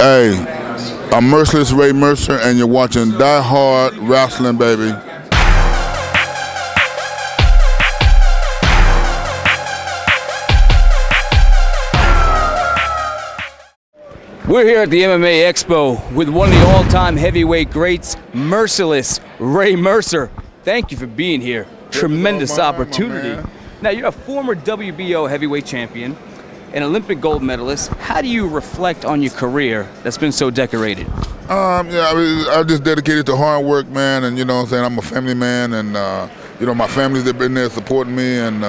Hey, I'm Merciless Mercer, and you're watching DieHard Wrestling, baby. We're here at the MMA Expo with one of the all-time heavyweight greats, Merciless Mercer. Thank you for being here. Tremendous opportunity. Now, you're a former WBO heavyweight champion, an Olympic gold medalist. How do you reflect on your career that's been so decorated? I just dedicated to hard work, man, and you know what I'm saying, I'm a family man, and you know, my family's been there supporting me, and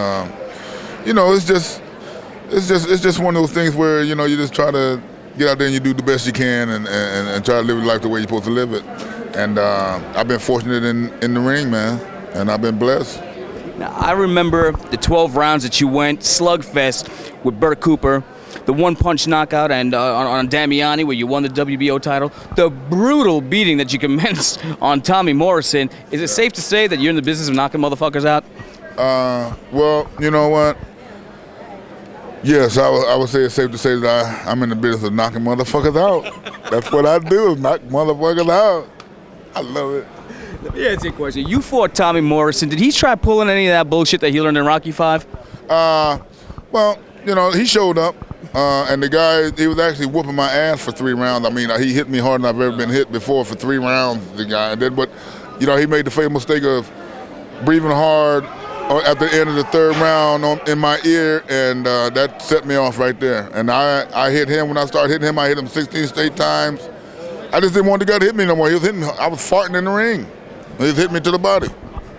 you know, it's just one of those things where, you know, you just try to get out there and you do the best you can, and try to live life the way you're supposed to live it. And I've been fortunate in the ring, man, and I've been blessed. Now, I remember the 12 rounds that you went, slugfest with Burt Cooper, the one-punch knockout and on Damiani where you won the WBO title, the brutal beating that you commenced on Tommy Morrison. Is it safe to say that you're in the business of knocking motherfuckers out? Well, you know what? Yes, I would say it's safe to say that I'm in the business of knocking motherfuckers out. That's what I do, is knock motherfuckers out. I love it. Let me ask you a question. You fought Tommy Morrison. Did he try pulling any of that bullshit that he learned in Rocky V? Well, you know, he showed up, and the guy, he was actually whooping my ass for 3 rounds. I mean, he hit me harder than I've ever been hit before for 3 rounds, the guy did. But, you know, he made the fatal mistake of breathing hard at the end of the 3rd round in my ear, and that set me off right there. And I hit him. When I started hitting him, I hit him 16 straight times. I just didn't want the guy to hit me no more. He was hitting me. I was farting in the ring. He was hitting me to the body.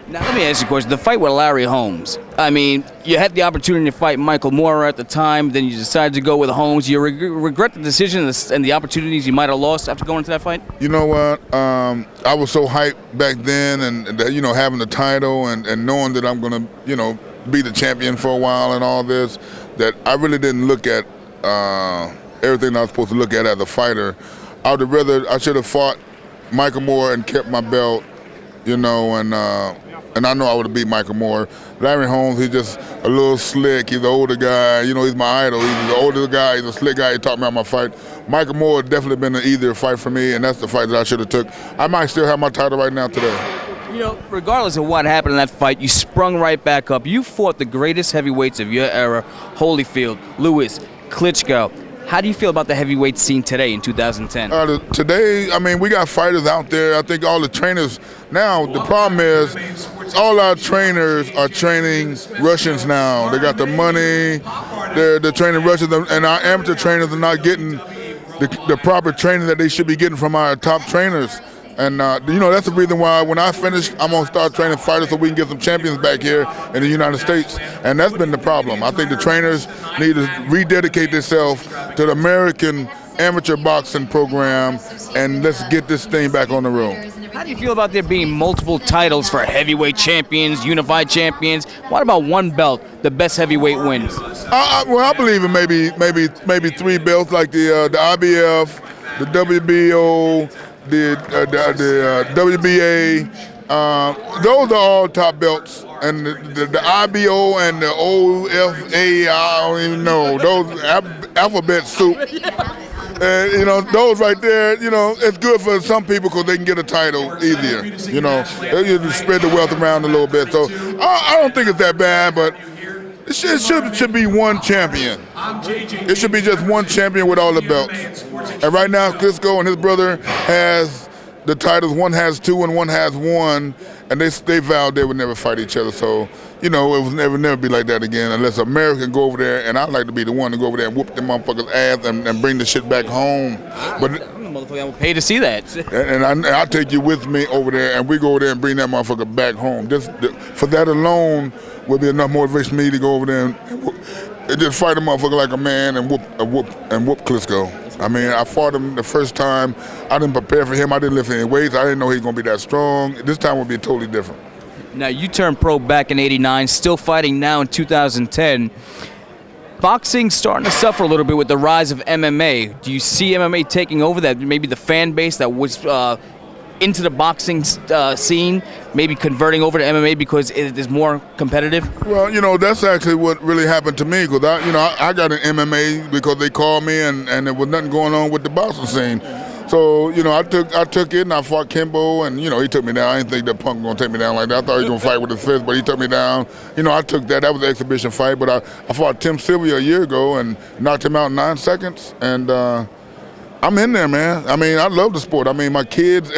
Now, let me ask you a question. The fight with Larry Holmes, I mean, you had the opportunity to fight Michael Moorer at the time, then you decided to go with Holmes. You regret the decision and the opportunities you might have lost after going into that fight? You know what? I was so hyped back then, and you know, having the title and knowing that I'm going to, you know, be the champion for a while and all this, that I really didn't look at everything I was supposed to look at as a fighter. I should have fought Michael Moorer and kept my belt, you know, and I know I would have beat Michael Moorer. Larry Holmes, he's just a little slick. He's an older guy. You know, he's my idol. He's an older guy. He's a slick guy. He taught me how to fight. Michael Moorer definitely been an easier fight for me, and that's the fight that I should have took. I might still have my title right now today. You know, regardless of what happened in that fight, you sprung right back up. You fought the greatest heavyweights of your era, Holyfield, Lewis, Klitschko. How do you feel about the heavyweight scene today in 2010? Today, I mean, we got fighters out there. I think all the trainers now, the problem is all our trainers are training Russians now. They got the money, they're training Russians, and our amateur trainers are not getting the proper training that they should be getting from our top trainers. And, you know, that's the reason why when I finish, I'm going to start training fighters so we can get some champions back here in the United States. And that's been the problem. I think the trainers need to rededicate themselves to the American amateur boxing program, and let's get this thing back on the road. How do you feel about there being multiple titles for heavyweight champions, unified champions? What about one belt, the best heavyweight wins? Well, I believe in maybe 3 belts, like the IBF, the WBO, the WBA, those are all top belts, and the IBO and the OFA, I don't even know, those alphabet soup. You know, those right there, you know, it's good for some people because they can get a title easier, you know. You spread the wealth around a little bit. So I don't think it's that bad, but it should be one champion. It should be just one champion with all the belts. And right now, Klitschko and his brother has the titles. One has 2 and one has 1, and they vowed they would never fight each other. So, you know, it will never be like that again unless America can go over there, and I'd like to be the one to go over there and whoop them motherfuckers' ass and bring the shit back home. But I'm the motherfucker I will pay to see that. And I'll take you with me over there, and we go over there and bring that motherfucker back home. Just for that alone will be enough motivation for me to go over there and just fight a motherfucker like a man and whoop Klitschko. I mean, I fought him the first time. I didn't prepare for him. I didn't lift any weights. I didn't know he was going to be that strong. This time would be totally different. Now, you turned pro back in '89, still fighting now in 2010. Boxing's starting to suffer a little bit with the rise of MMA. Do you see MMA taking over that? Maybe the fan base that was into the boxing scene maybe converting over to MMA because it is more competitive? Well, you know, that's actually what really happened to me, because I got an MMA because they called me and there was nothing going on with the boxing scene. So, you know, I took it and I fought Kimbo, and, you know, he took me down. I didn't think that punk was going to take me down like that. I thought he was going to fight with his fist, but he took me down. You know, I took that. That was an exhibition fight, but I fought Tim Sylvia a year ago and knocked him out in 9 seconds, and I'm in there, man. I mean, I love the sport. I mean, my kids,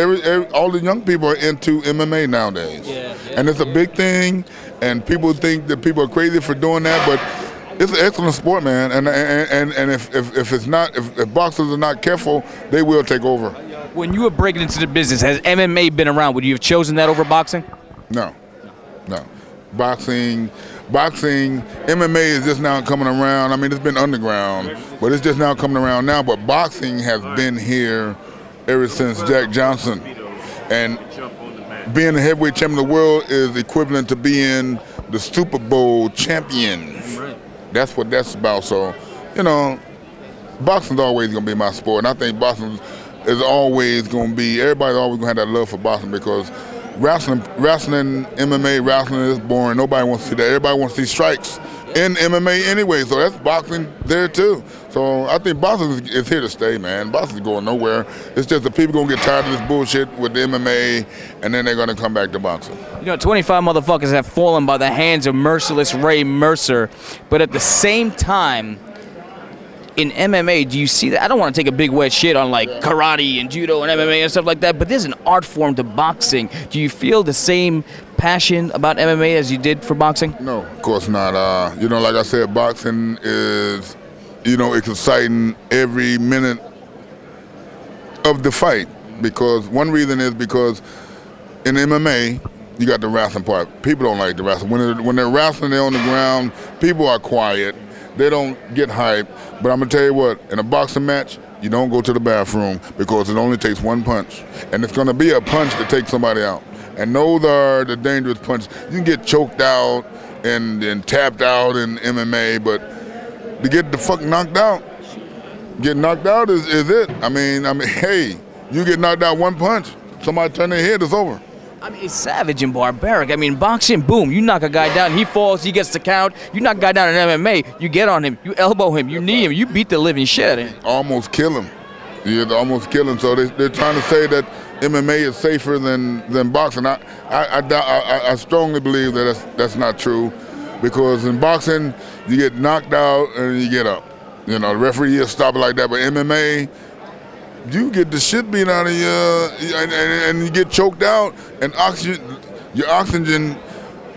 all the young people are into MMA nowadays. And it's a big thing, and people think that people are crazy for doing that, but it's an excellent sport, man. And if boxers are not careful, they will take over. When you were breaking into the business, has MMA been around? Would you have chosen that over boxing? No. Boxing, MMA is just now coming around. I mean, it's been underground, but it's just now coming around now. But boxing has been here ever since Jack Johnson. And being the heavyweight champion of the world is equivalent to being the Super Bowl champions. That's what that's about. So, you know, boxing's always going to be my sport. And I think boxing is always going to be, everybody's always going to have that love for boxing, because wrestling, MMA wrestling is boring. Nobody wants to see that. Everybody wants to see strikes in MMA anyway. So that's boxing there too. So I think boxing is here to stay, man. Boxing's going nowhere. It's just the people going to get tired of this bullshit with the MMA, and then they're going to come back to boxing. You know, 25 motherfuckers have fallen by the hands of Merciless Ray Mercer, but at the same time, in MMA, do you see that? I don't want to take a big wet shit on like karate and judo and MMA and stuff like that, but there's an art form to boxing. Do you feel the same passion about MMA as you did for boxing? No, of course not. You know, like I said, boxing is, you know, it's exciting every minute of the fight, because one reason is because in MMA, you got the wrestling part. People don't like the wrestling. When they're wrestling, they're on the ground, people are quiet. They don't get hype. But I'm going to tell you what, in a boxing match, you don't go to the bathroom, because it only takes one punch. And it's going to be a punch to take somebody out. And those are the dangerous punches. You can get choked out and tapped out in MMA, but to get the fuck knocked out, getting knocked out is it. I mean, hey, you get knocked out one punch, somebody turn their head, it's over. I mean, it's savage and barbaric. I mean, boxing, boom, you knock a guy down, he falls, he gets the count. You knock a guy down in MMA, you get on him, you elbow him, you knee him, you beat the living shit out of him. Almost kill him. You almost kill him. So they're trying to say that MMA is safer than boxing. I strongly believe that that's not true, because in boxing, you get knocked out and you get up. You know, the referee will stop it like that, but MMA, you get the shit beat out of you, and you get choked out, and your oxygen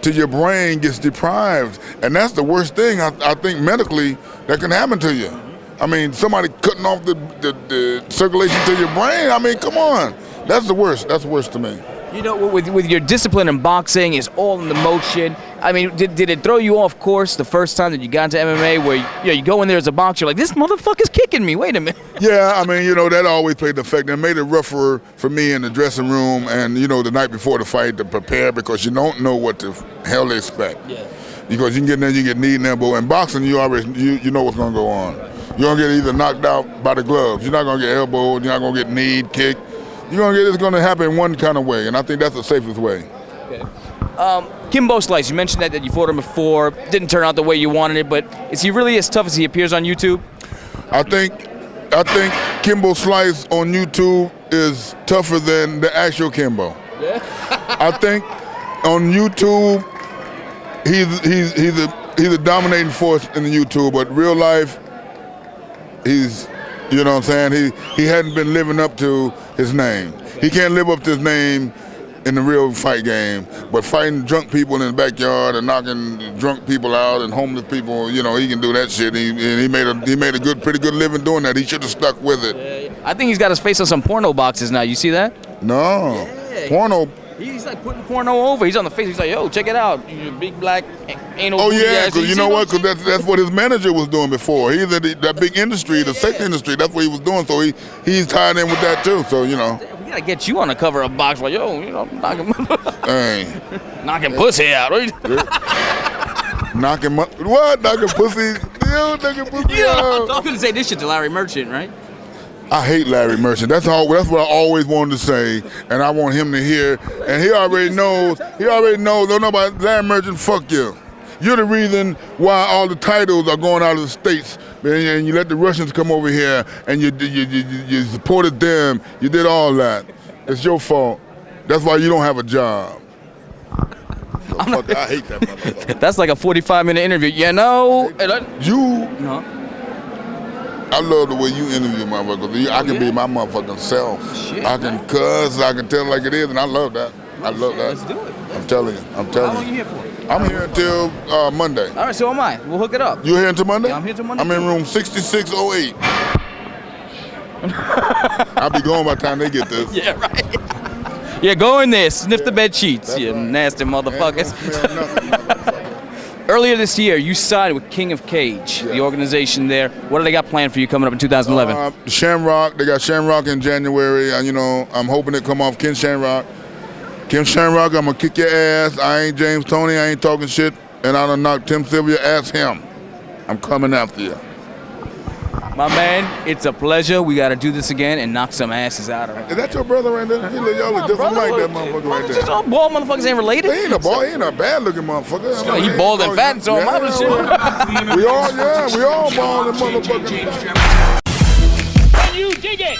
to your brain gets deprived, and that's the worst thing I think medically that can happen to you. I mean, somebody cutting off the circulation to your brain. I mean, come on, that's the worst. That's worse to me. You know, with your discipline in boxing, is all in the motion. I mean, did it throw you off course the first time that you got into MMA, where you go in there as a boxer, like, this motherfucker's kicking me, wait a minute? Yeah, I mean, you know, that always played the effect. It made it rougher for me in the dressing room and, you know, the night before the fight to prepare, because you don't know what the hell they expect. Yeah. Because you can get in there, you get knee and elbow. In boxing, you already you know what's going to go on. You're going to get either knocked out by the gloves. You're not going to get elbowed. You're not going to get kneed, kicked. It's going to happen one kind of way, and I think that's the safest way. Okay. Kimbo Slice, you mentioned that you fought him before. Didn't turn out the way you wanted it, but is he really as tough as he appears on YouTube? I think Kimbo Slice on YouTube is tougher than the actual Kimbo. Yeah. I think on YouTube he's a dominating force in the YouTube, but real life he's, you know what I'm saying, he hadn't been living up to his name. He can't live up to his name in the real fight game, but fighting drunk people in the backyard and knocking drunk people out and homeless people, you know, he can do that shit. He made a pretty good living doing that. He should have stuck with it. I think he's got his face on some porno boxes now. You see that? No. Yeah. Porno. He's like putting porno over. He's on the face. He's like, yo, check it out. You big black anal. Oh yeah, because you know what? Because that's what his manager was doing before. He's in that big industry, the sex industry. That's what he was doing. So he's tied in with that too. So you know. We gotta get you on the cover of a box, like, yo, you know, knocking pussy out. Knocking what? Knocking pussy? Yo, knocking pussy out. I'm going to say this shit to Larry Merchant, right? I hate Larry Mercer. That's what I always wanted to say, and I want him to hear. And he already knows. He already knows. Don't know about Larry Mercer. Fuck you. You're the reason why all the titles are going out of the states, and you let the Russians come over here, and you supported them. You did all that. It's your fault. That's why you don't have a job. So fuck, I hate that motherfucker. That's like a 45-minute interview. You know. No. I love the way you interview motherfuckers. I can be my motherfucking self. Shit, I can cuss, I can tell it like it is, and I love that. I love that. Let's do it. I'm telling you. How long are you here for? I'm here until Monday. All right, so am I. We'll hook it up. You here until Monday? Yeah, I'm here until Monday. I'm in room 6608. I'll be going by the time they get this. Yeah, right. Yeah, go in there, sniff the bed sheets, you right. nasty motherfuckers. Earlier this year, you signed with King of Cage, the organization there. What do they got planned for you coming up in 2011? Shamrock. They got Shamrock in January. And, I'm hoping to come off Ken Shamrock. Ken Shamrock, I'm going to kick your ass. I ain't James Toney. I ain't talking shit. And I done knocked Tim Sylvia. Ask him. I'm coming after you. My man, it's a pleasure. We got to do this again and knock some asses out of it. Is that your brother right there? Y'all look different like that motherfucker right there. Just all bald motherfuckers ain't related. He ain't a bald. He ain't a bad-looking motherfucker. He bald and fat and so am I. We all bald and motherfucking. Can you dig it?